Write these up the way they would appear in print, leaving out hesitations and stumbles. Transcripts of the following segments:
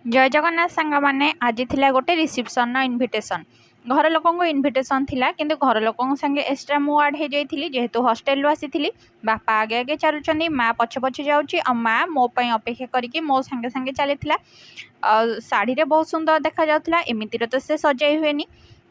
जय जगन्नाथ सांग मैंने आज थिला गोटे रिसेप्शन इनविटेशन घर लोक इनविटेशन थिला किंतु घर लोक संगे एक्सट्रा मु आड हो जाइली जेहेतु हॉस्टेल आसी बापा आगे आगे चलुँच माँ पछे पछे जाऊँगी और माँ मो अपेक्षा करके मो संगे संगे चली शाढ़ी रे बहुत सुंदर देखा जाउथला एमितिर तो से सजाई हुए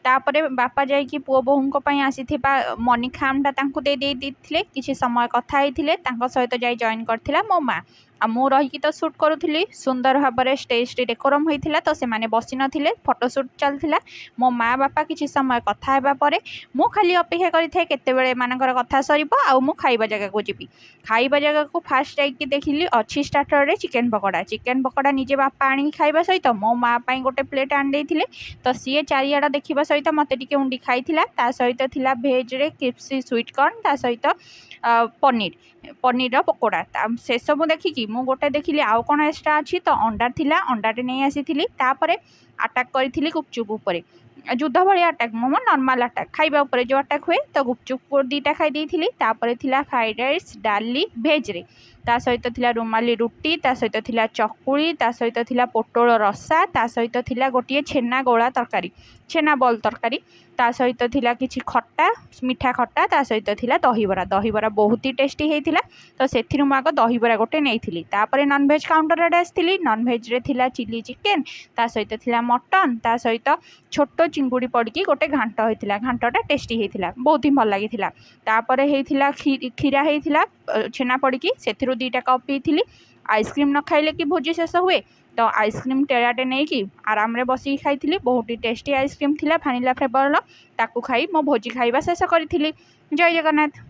तापरे बापा जाइकी पुओ बोहूंको पई आसीथिबा मनी खामटा तांकु दे देथिले किछि समय कथा हेथिले तांको सहित जाई जॉइन करथिला मो माँ आ मु रही तो शूट करूली सुंदर भाव में स्टेज टी डेकोरम होता तो से माने बसी नथिले फोटोशूट चलता मो माँ बापा किछि समय कथा हेबा परे मु खाली अपेक्षा करिथे केतेबेले मानकर कथा सरिबो आ मु खाइबा जगह को जीबी खाइबा जगह को फास्ट जाइकी देखिली अच्छी स्टार्टर रे चिकेन पकोड़ा निजे बापा आनी खाइबा सहित मो माँ पई गोटे प्लेट आन देथिले तो सीए चारिआडा देखिबा सहित मते टिके उंडी खाइथिला ता सहित थिला भेज रे क्रिस्पी स्वीट कॉर्न ता सहित पनीर पकोड़ा से सब देखिकी मु गोटे देखिली आउ कौन एक्सट्रा अच्छी तो अंडा थिला अंडाटे नहीं आसी तापरे अटैक करी गुपचुप उपरे युद्ध भाई अटैक मोमो नॉर्मल अटैक खाइबा उपरे जो अटैक हुए तो गुपचुप दीटा खाई देइथिली तापरे थिला फ्राइड राइस डाली भेज रे ता सहित थिला रुमाली रुटी ता सहित थिला चकुली ता सहित थिला पोटल रसा ता सहित थिला गोटे छेना गोला तरकारी छेना बॉल तरकारी ता सहित थिला किछि खट्टा मीठा खट्टा ता सहित थिला दहीबरा बहुत ही टेस्टी हेतिला तो सेथिरु मु आग दहीबरा गोटे नेइथिली तापरे नॉनवेज काउंटर रे आस्थिली नॉनवेज रे थिला चिली चिकेन ता सहित थिला मटन ता सहित छोट चिंगुड़ी पड़की गोटे घांट होइथिला घांटटा टेस्टी हेतिला बहुत ही भल लागिथिला तापरे हेतिला खीरा हेतिला छेना पड़की सेथिरु दीटा कप पीथिली आइसक्रीम न खाइले कि भोजी शेष हुए तो आइसक्रीम टेड़ाटे नहीं कि आराम रे बसी खाई बहुत ही टेस्टी आइसक्रीम थिला भानिला फ्लेवर ताकू खाई मो भोजी खाइबा शेष करी। जय जगन्नाथ।